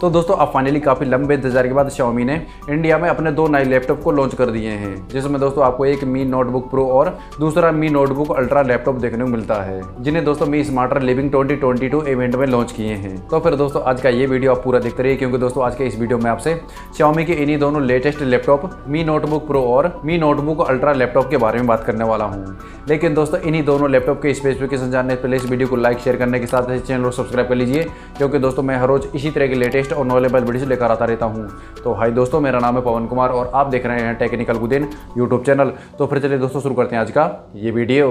तो दोस्तों अब फाइनली काफ़ी लंबे इंतजार के बाद Xiaomi ने इंडिया में अपने दो नए लैपटॉप को लॉन्च कर दिए हैं, जिसमें दोस्तों आपको एक मी नोटबुक प्रो और दूसरा मी नोटबुक अल्ट्रा लैपटॉप देखने को मिलता है, जिन्हें दोस्तों मी स्मार्टर लिविंग 2022 इवेंट में लॉन्च किए हैं। तो फिर दोस्तों आज का ये वीडियो आप पूरा देखते रहिए, क्योंकि दोस्तों आज के इस वीडियो में आपसे Xiaomi के इन्हीं दोनों लेटेस्ट लैपटॉप मी नोटबुक प्रो और मी नोटबुक अल्ट्रा लैपटॉप के बारे में बात करने वाला हूँ। लेकिन दोस्तों इन्हीं दोनों लैपटॉप के स्पेसिफिकेशन जानने से पहले इस वीडियो को लाइक शेयर करने के साथ चैनल को सब्सक्राइब कर लीजिए, क्योंकि दोस्तों मैं हर रोज इसी तरह के लेटेस्ट और नॉलेजेबल वीडियो लेकर आता रहता हूँ। तो हाय दोस्तों, मेरा नाम है पवन कुमार और आप देख रहे हैं टेक्निकल गुदेन यूट्यूब चैनल। तो फिर चलिए दोस्तों शुरू करते हैं आज का ये वीडियो।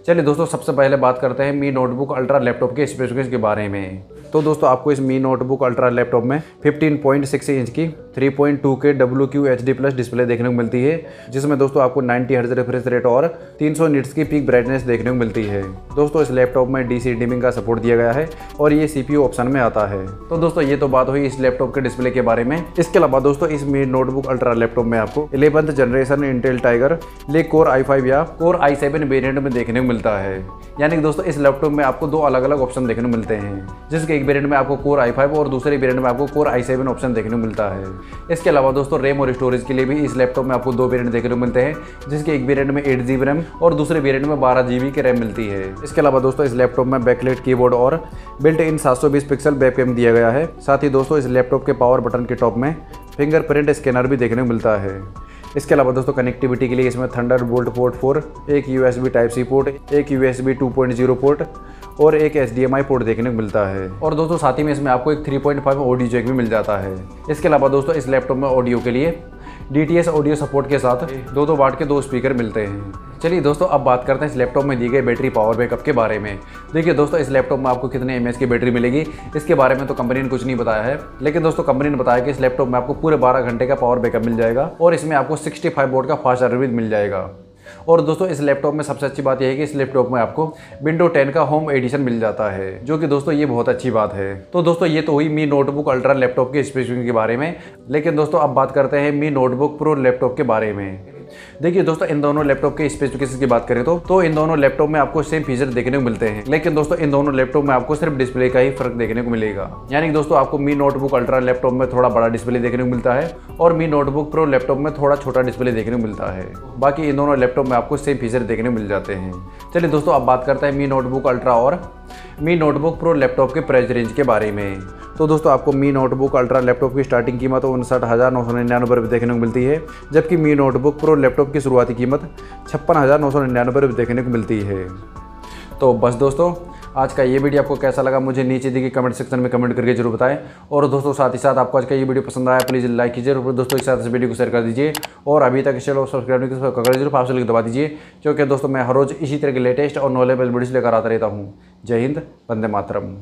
चलिए दोस्तों सबसे पहले बात करते हैं मी नोटबुक अल्ट्रा लैपटॉप के स्पेसिफिकेशन के बारे में। तो दोस्तों आपको इस मी नोटबुक अल्ट्रा लैपटॉप में 15.6 इंच की 3.2K WQHD प्लस डिस्प्ले देखने को मिलती है, जिसमें दोस्तों आपको 90 हर्ट्ज रिफ्रेश रेट और 300 निट्स की पीक ब्राइटनेस देखने को मिलती है। दोस्तों इस लैपटॉप में DC डिमिंग का सपोर्ट दिया गया है और ये CPU ऑप्शन में आता है। तो दोस्तों ये तो बात हुई इस लैपटॉप के डिस्प्ले के बारे में। इसके अलावा दोस्तों इस मी नोटबुक अल्ट्रा लैपटॉप में आपको 11th generation Intel tiger lake core i5 या कोर i7 वेरिएंट में देखने को मिलता है। यानी कि दोस्तों इस लैपटॉप में आपको दो अलग अलग ऑप्शन देखने को मिलते हैं, जिसके एक वेरिएंट में आपको कोर i5 और दूसरे वेरिएंट में आपको कोर i7 ऑप्शन देखने को मिलता है। इसके अलावा दोस्तों रैम और स्टोरेज के लिए भी इस लैपटॉप में आपको दो वेरिएंट देखने को मिलते हैं, जिसके एक वेरिएंट में 8GB रैम और दूसरे वेरिएंट में 12GB की रैम मिलती है। इसके अलावा दोस्तों इस लैपटॉप में बैकलाइट कीबोर्ड और बिल्ट इन 720 पिक्सल वेबकैम दिया गया है। साथ ही दोस्तों इस लैपटॉप के पावर बटन के टॉप में फिंगरप्रिंट स्कैनर भी देखने को मिलता है। इसके अलावा दोस्तों कनेक्टिविटी के लिए इसमें थंडरबोल्ट पोर्ट 4, एक USB Type-C पोर्ट, एक USB 2.0 पोर्ट और एक HDMI पोर्ट देखने को मिलता है। और दोस्तों साथ ही में इसमें आपको एक 3.5 ऑडियो जैक भी मिल जाता है। इसके अलावा दोस्तों इस लैपटॉप में ऑडियो के लिए DTS ऑडियो सपोर्ट के साथ 2 वाट के 2 स्पीकर मिलते हैं। चलिए दोस्तों अब बात करते हैं इस लैपटॉप में दी गई बैटरी पावर बैकअप के बारे में। देखिए दोस्तों इस लैपटॉप में आपको कितने mAh की बैटरी मिलेगी, इसके बारे में तो कंपनी ने कुछ नहीं बताया है। लेकिन दोस्तों कंपनी ने बताया कि इस लैपटॉप में आपको पूरे 12 घंटे का पावर बैकअप मिल जाएगा और इसमें आपको 65 वोल्ट का फास्ट चार्जर भी मिल जाएगा। और दोस्तों इस लैपटॉप में सबसे अच्छी बात यह है कि इस लैपटॉप में आपको विंडो 10 का होम एडिशन मिल जाता है, जो कि दोस्तों ये बहुत अच्छी बात है। तो दोस्तों ये तो हुई मी नोटबुक अल्ट्रा लैपटॉप के स्पेसिफिकेशन के बारे में। लेकिन दोस्तों अब बात करते हैं मी नोटबुक प्रो लैपटॉप के बारे में। देखिए दोस्तों इन दोनों लैपटॉप के स्पेसिफिकेशन की बात करें तो इन दोनों लैपटॉप में आपको सेम फीचर देखने को मिलते हैं। लेकिन दोस्तों इन दोनों लैपटॉप में आपको सिर्फ डिस्प्ले का ही फर्क देखने को मिलेगा। यानी कि दोस्तों आपको मी नोटबुक अल्ट्रा लैपटॉप में थोड़ा बड़ा डिस्प्ले देखने को मिलता है और मी नोटबुक प्रो लैपटॉप में थोड़ा छोटा डिस्प्ले देखने को मिलता है। बाकी इन दोनों लैपटॉप में आपको सेम फीचर देखने को मिल जाते हैं। चलिए दोस्तों अब बात करते हैं मी नोटबुक अल्ट्रा और मी नोटबुक प्रो लैपटॉप के प्राइस रेंज के बारे में। तो दोस्तों आपको मी नोटबुक अल्ट्रा लैपटॉप की स्टार्टिंग कीमत 59,999 रुपये देखने को मिलती है, जबकि मी नोटबुक प्रो लैपटॉप की शुरुआती कीमत 56,999 रुपये देखने को मिलती है। तो बस दोस्तों आज का ये वीडियो आपको कैसा लगा मुझे नीचे दी गई कमेंट सेक्शन में कमेंट करके जरूर बताएं। और दोस्तों साथ ही साथ आपको आज का ये वीडियो पसंद आया प्लीज़ लाइक कीजिए और दोस्तों के साथ इस वीडियो को शेयर कर दीजिए। और अभी तक चैनल को सब्सक्राइब नहीं किया तो जरूर आपसे दबा दीजिए, क्योंकि दोस्तों मैं हर रोज़ इसी तरह के लेटेस्ट और नॉलेजेबल वीडियोस लेकर आता रहता हूँ। जय हिंद, वंदे मातरम।